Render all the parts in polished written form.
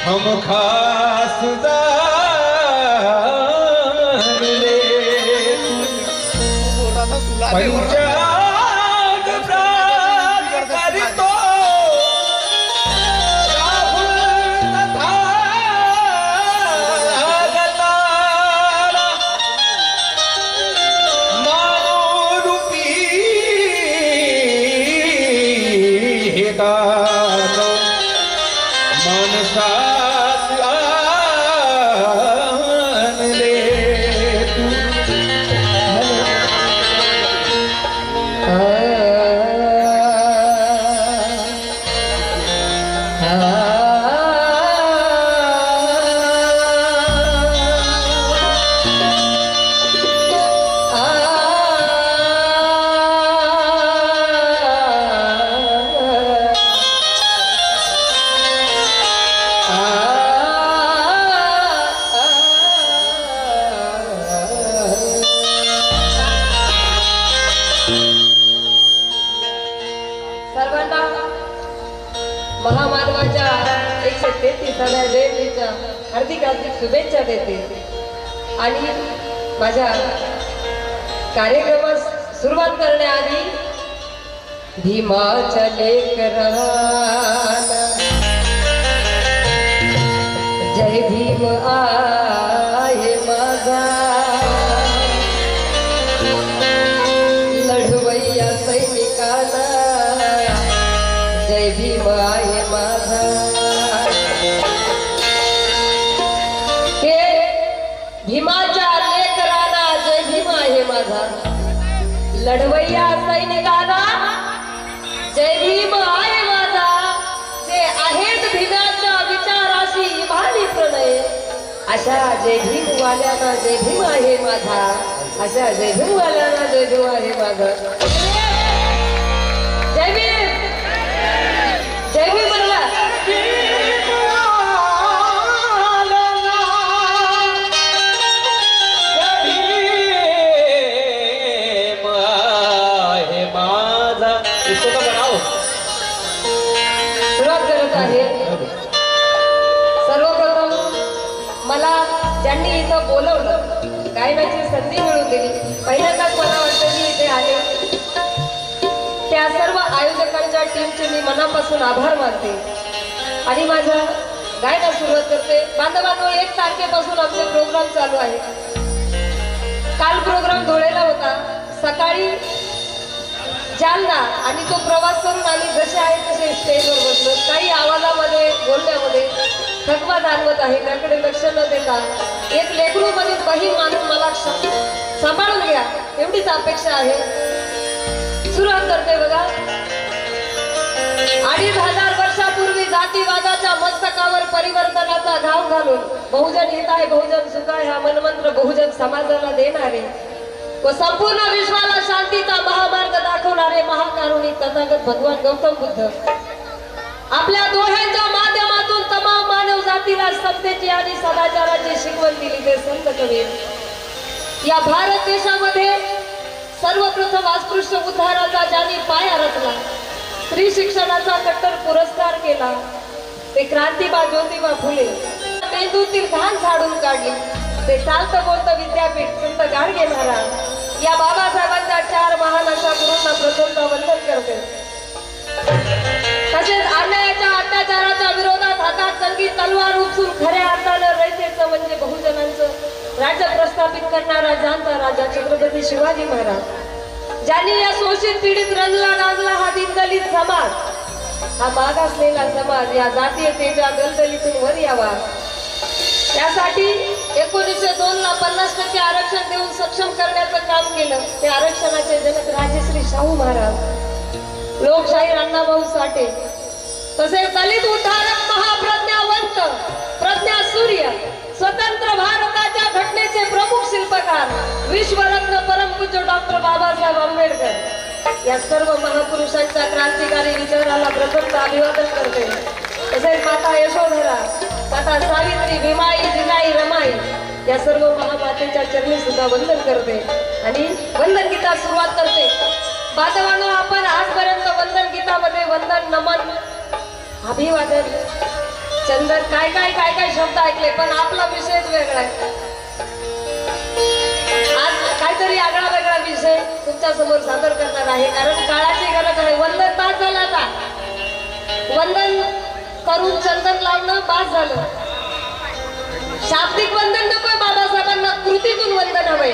हम खास जाणले पंचांग प्राण करितो राहुल तथा गताला मानोरूपी हे दान मनसात आणले तू सर्वांना महामानवाच्या 133व्या जयंतीच्या हार्दिक हार्दिक शुभेच्छा देते आणि माझ्या कार्यक्रमास सुरुवात करण्याआधी भीमाच्या लेकरांना जय भीम आहे माझा लढवय्या सैनिकांना जय भीम आहे माझा हे भीमाच्या लेकरांना जय भीम आहे माझा लढवय्या सैनिकांना जय भीम आहे माझा जे आहेत भीमाच्या विचाराशी भावी प्रणय अशा जय भीम वाल्यांना जय भीम आहे माझा अशा जय भीम वाल्यांना जय भीम आहे माझा जय भीम जय भीम म्हणला इसको तो बनाओ सुरुवात करत आहे सर्वप्रथम मला ज्यांनी इथं बोलवलं गायनाची संधी मिळवून दिली पहिल्यांदाच मला वाटतं की इथे आले त्या सर्व आयोजकांच्या टीमचे मी मनापासून आभार मानते आणि माझ्या गायनास सुरुवात करते बांधवांनो 1 तारखेपासून आमचे प्रोग्राम चालू आहे काल प्रोग्राम धुळेला होता सकाळी जालना आणि तो प्रवास करून आम्ही जसे आहे तसे स्टेजवर बसलो काही आवाजामध्ये बोलण्यामध्ये थकवा जाणवत आहे त्याकडे लक्ष न देता एक लेकरू मध्ये बहीण माणूस मला सांभाळून घ्या एवढीच अपेक्षा आहे सुरुवात करते बघा 2500 वर्षापूर्वी जातीवादाच्या मस्तकावर परिवर्तनाचा घाव घालून बहुजन हित आहे बहुजन सुख आहे हा मनमंत्र बहुजन समाजाला देणारे व संपूर्ण विश्वाला शांतीचा महामार्ग दाखवणारे महाकारुणिक तथागत भगवान गौतम बुद्ध आपल्या दोह्यांच्या माध्यमातून तमाम मानव जातीला समतेची आणि सदाचाराची शिकवण दिली ते संत कबीर या भारत देशामध्ये सर्वप्रथम अस्पृश्य उद्धाराचा ज्यांनी पाया रचला स्त्री शिक्षणाचा कट्टर पुरस्कार केला ते क्रांतीबा ज्योतिबा फुले मेंदूतील घाण झाडून काढली ते चालतं बोलतं विद्यापीठ संत गाडगे महाराज या बाबासाहेबांच्या 4 महान अशा गुरूंना प्रथमतः वंदन करते तसेच अन्यायाच्या अत्याचाराच्या विरोधात हातात संगीत तलवार उपसून खऱ्या अर्थानं रयतेचं म्हणजे बहुजनांचं राज्य प्रस्थापित करणारा जाणता राजा छत्रपती शिवाजी महाराज ज्यांनी या शोषित पीडित रंजला गाजला हा दीनदलित समाज हा मागासलेला समाज या जातीयतेच्या दलदलीतून वर यावा त्यासाठी 1902 ला 50% आरक्षण देऊन सक्षम करण्याचं काम केलं ते आरक्षणाचे जनक राजश्री शाहू महाराज लोकशाहीर अण्णाभाऊ साठे तसेच दलित उद्धारक महाप्रज्ञावंत प्रज्ञा सूर्य स्वतंत्र भारताच्या घटनेचे प्रमुख शिल्पकार विश्वरत्न परमपूज्य डॉक्टर बाबासाहेब आंबेडकर या सर्व महापुरुषांच्या क्रांतिकारी विचाराला प्रथमतः अभिवादन करते तसेच माता यशोधरा माता सावित्री भीमाई जिजाई रमाई या सर्व महामातेच्या चरणी सुद्धा वंदन करते आणि वंदन गीतात सुरुवात करते बांधवांनो आपण आजपर्यंत वंदन गीतामध्ये वंदन नमन अभिवादन चंदन काय काय काय काय शब्द ऐकले, पण आपला विषयच वेगळा आहे. आज काहीतरी आगळा वेगळा विषय तुमच्या समोर सादर करणार आहे, कारण काळाची गरज आहे. वंदन बाद झालं आता. वंदन करून चंदन लावणं बाद झालं. शाब्दिक वंदन नकोय बाबासाहेबांना, कृतीतून वंदन हवंय.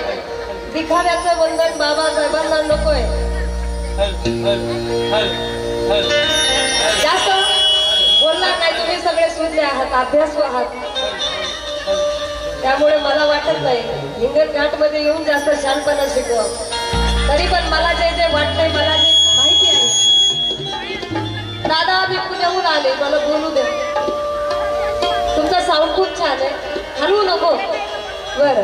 दिखाव्याचं वंदन बाबासाहेबांना नकोय. जास्त बोलणार नाही, तुम्ही सगळे शून्य आहात, अभ्यासू आहात. त्यामुळे मला वाटत नाही हिंगण घाट मध्ये येऊन जास्त शानपणा शिकवा. तरी पण मला जे जे वाटतंय, मला जे माहिती आहे. दादा मी पुण्याहून आले, मला बोलू दे. तुमचा साऊंड खूप छान आहे, हलवू नको. बर,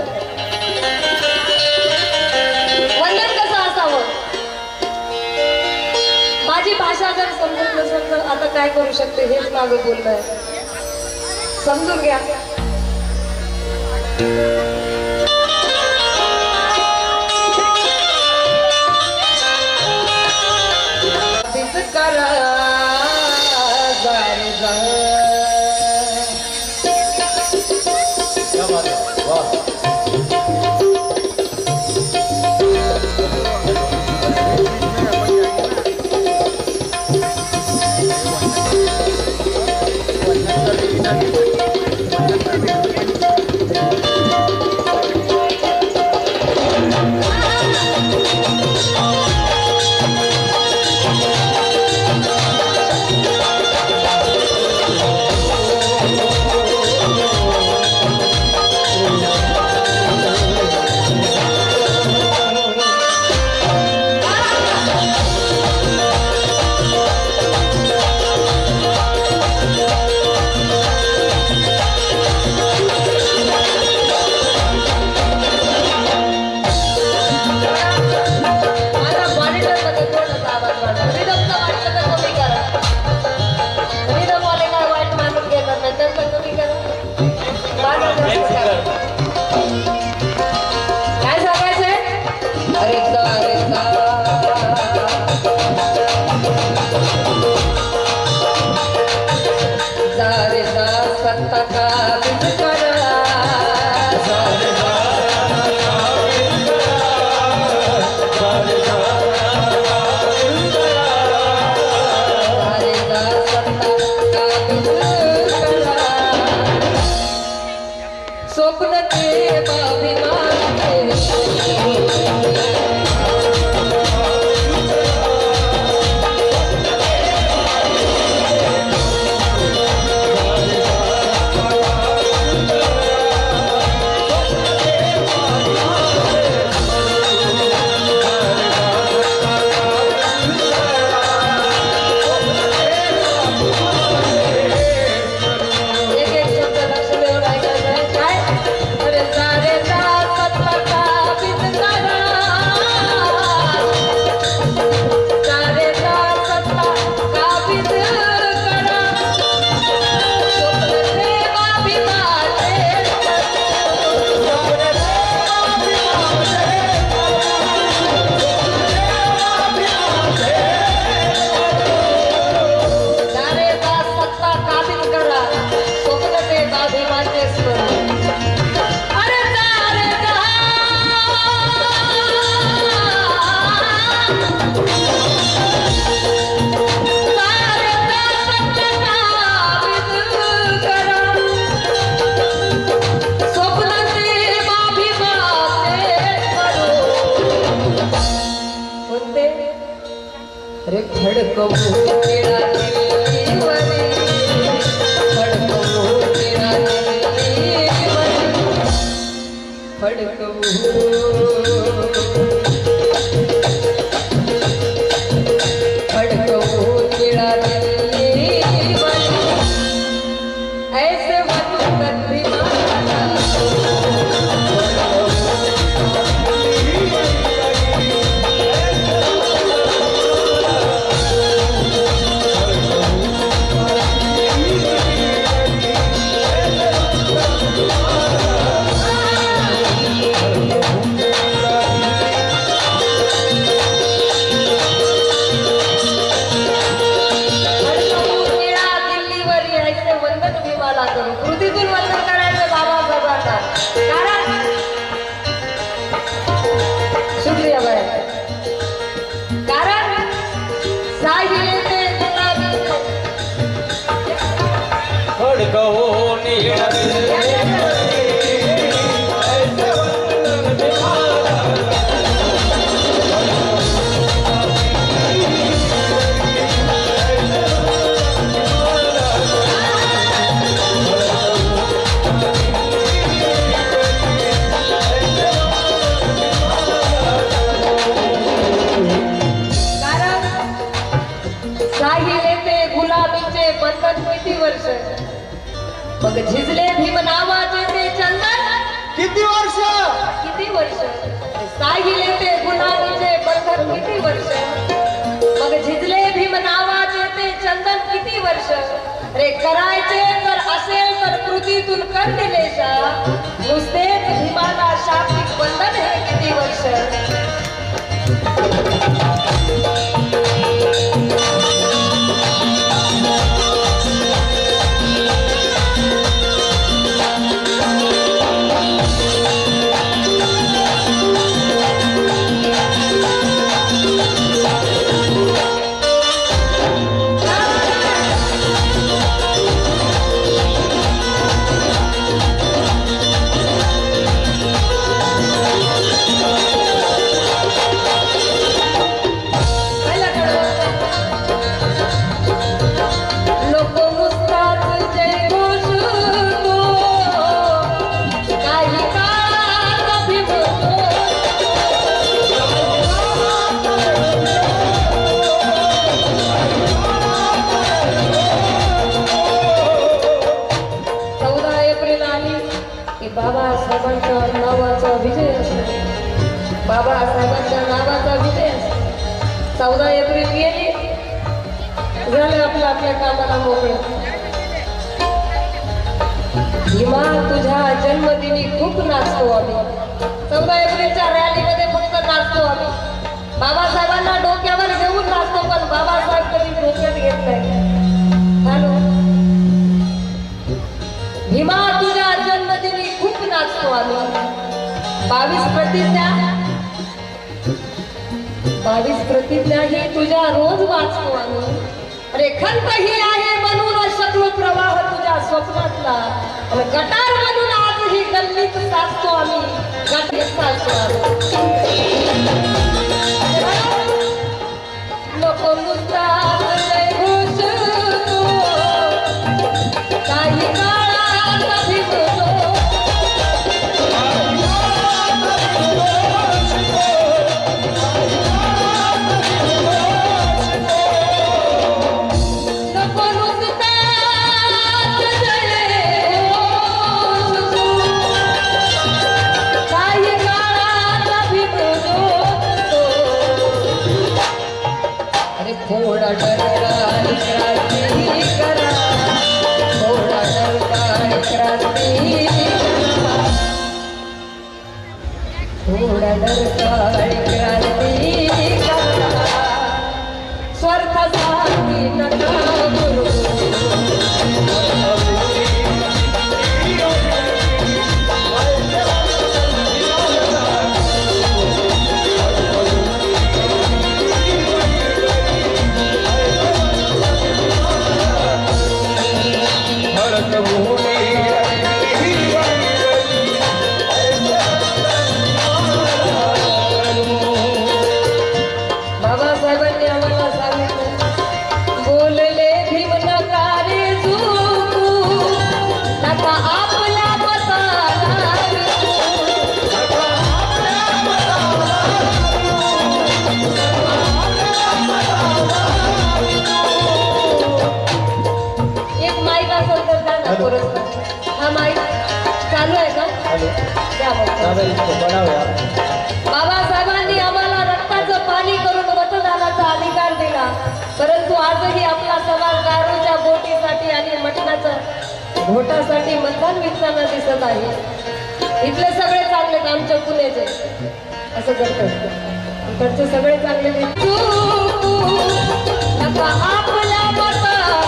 वंदन कसं असावं, माझी भाषा जर समजत नसेल तर आता काय करू शकते, हेच मागं बोलणं आहे. समजून घ्या. करा जारे जा. क्या बात है, वाह. बाबासाहेबांनी कृतीतून वंदन करायचं बाबासाहेबांना. कारण शुक्रिया बाय. कारण साहिले ते गुलाबी खडकहो निळा बंधन किती वर्ष. मग झिजले भीम नावाचे ते चंदन किती वर्ष. किती वर्ष. साहिले ते गुलाबीचे बंधन किती वर्ष. मग झिजले भीम नावाचे ते चंदन किती वर्ष. रे करायचे जर असेल तर कृतीतून कर दिलेशा. नुसतेच भीमाला शाब्दिक बंधन हे किती वर्ष. बाबासाहेबांच्या नावाचा विजय असतो. बाबासाहेबांच्या नावाचा विजय असतो. 14 एप्रिल गेली झालं आपल्या आपल्या कामाला मोकळं. भीमा तुझ्या जन्मदिनी खूप नाचतो आम्ही. 14 एप्रिलच्या रॅलीमध्ये फक्त नाचतो आम्ही. बाबासाहेबांना डोक्यावर घेऊन नाचतो पण बाबासाहेब कधी डोक्यात घेत नाही. हॅलो भीमा तुझ्या जन्मदिनी खूप नाचतो आम्ही. 22 प्रतिज्ञा ही तुझ्या रोज वाचतो आम्ही. रेखंत ही आहे म्हणून शकलो प्रवाह तुझ्या स्वप्नातला. आणि गटार म्हणून आज ही गल्लीत साचतो आम्ही. गल्लीत साचतो नको नुसता जय घोष काही थोड़ा डरकार क्रांति करा. थोड़ा डरकार क्रांति करा. थोड़ा डरकार क्रांति करा. स्वार्थासाठी नका करू. बाबासाहेबांनी आम्हाला सांगितलं बोलले भीम नका रे झुकू. नका आपल्या मताला एक माईक असेल तर द्या ना पुरस्कार. हा माईक चालू आहे का. द्या बाबासाहेबांनी आम्हाला रक्ताचं पाणी करून मतदानाचा अधिकार दिला. परंतु आजही आपला समाज दारूच्या बोटीसाठी आणि मटणाच्या घोटासाठी मतदान विकताना दिसत आहे. इथले सगळे चांगले आमच्या पुण्याचे असं करतात. इकडचे सगळे चांगले आपल्या मताला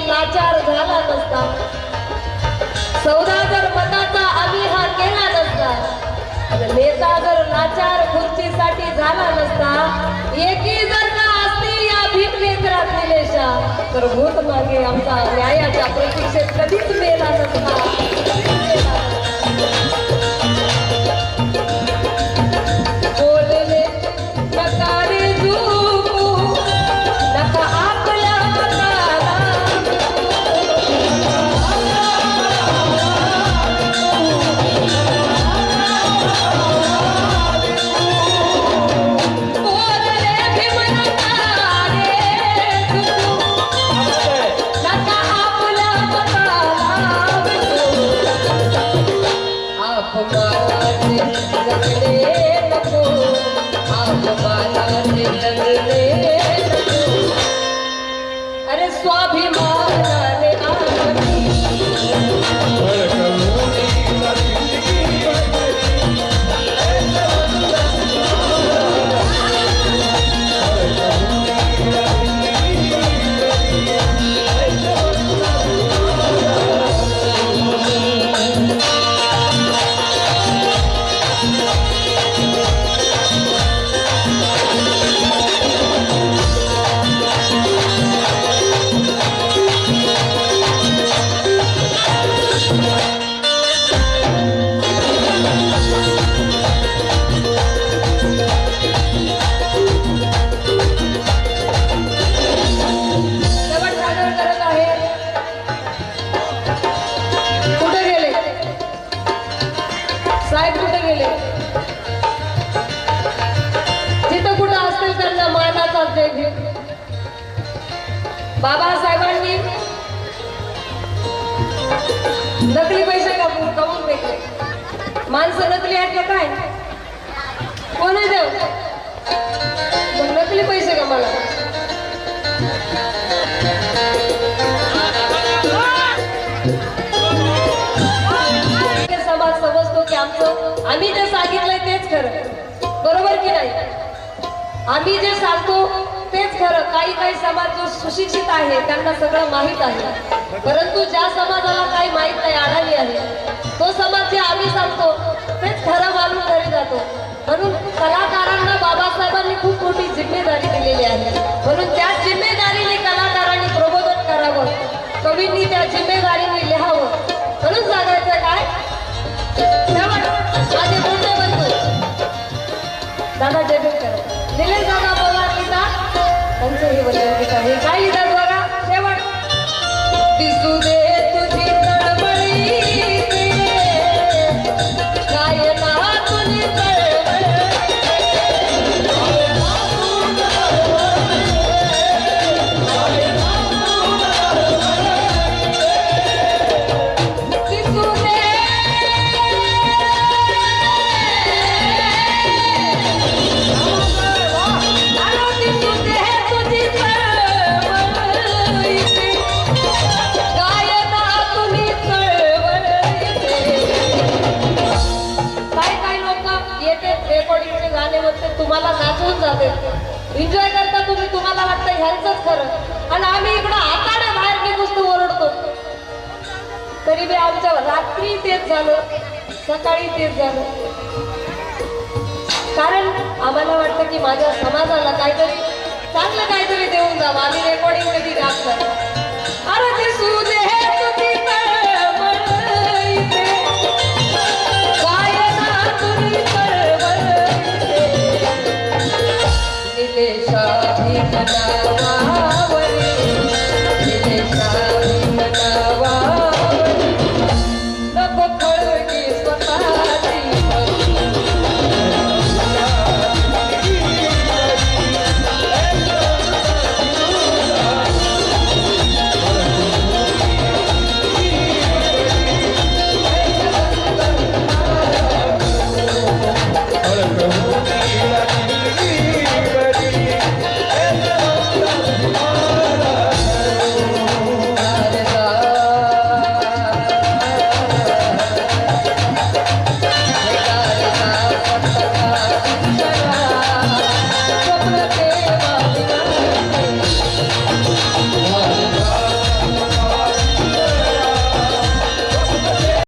लाचार झाला नसता, सौदा जर मताचा आम्ही हा केला नसता, नेता जर लाचार खुर्चीसाठी झाला नसता, एकी जर का असती या भीम नेत्रात निलेशा, तर भूत मागे आमचा न्यायाच्या प्रतीक्षेत कधीच मेला नसता. बोलले नकारे झोपू, नका आपल्या मताला, बोलले भीम नकारे झोपू, नका आपल्या मताला, अपमानाचे जगले नको, अपमानाचे जगले नको, अरे स्वाभिमानाने आम्ही शेवट सादर करत आहे. कुठे गेले साहेब, कुठे गेले? जिथं कुठं असतील त्यांना मानाचा दे. बाबासाहेबांनी नकली पैसे कमवून फेकले. माणसं नकली आहेत का काय? कोणी देव मग नकली पैसे कमाला. समाज समजतो की आमचं आम्ही जे सांगितलंय तेच खरं, बरोबर की नाही? आम्ही जे सांगतो तेच खरं. काही काही समाज जो सुशिक्षित आहे त्यांना सगळं माहीत आहे, परंतु ज्या समाजाला काही माहीत नाही, अडाणी आहे, तो समाज जे आम्ही सांगतो तेच खरं मानून घरी जातो. म्हणून कलाकारांना बाबासाहेबांनी खूप मोठी जिम्मेदारी दिलेली आहे. म्हणून त्या जिम्मेदारीने कलाकारांनी प्रबोधन करावं, कवींनी त्या जिम्मेदारीने लिहावं. म्हणून सांगायचं काय, माझे मोठे बंधू दादा जयभीम करा, निलेश दादा पवार लिहिता, त्यांचं हे वचन गीत आहे. काय लिहितात बघा, शेवट दिसू दे तुझी तळमळी, गायनातून तळमळ, दिसू दे रेकॉर्डिंगचे गाणे म्हणते, तुम्हाला नाचवून जाते, एन्जॉय करता तुम्ही, तुम्हाला वाटतं ह्यांचंच खरं, आणि आम्ही इकडं हाताने बाहेर निघून ओरडतो. तरी बी आमच्या रात्री तेच झालं, सकाळी तेच झालं. कारण आम्हाला वाटतं की माझ्या समाजाला काहीतरी चांगलं काहीतरी देऊन जावं. आम्ही रेकॉर्डिंग कधी काम करतो. अरे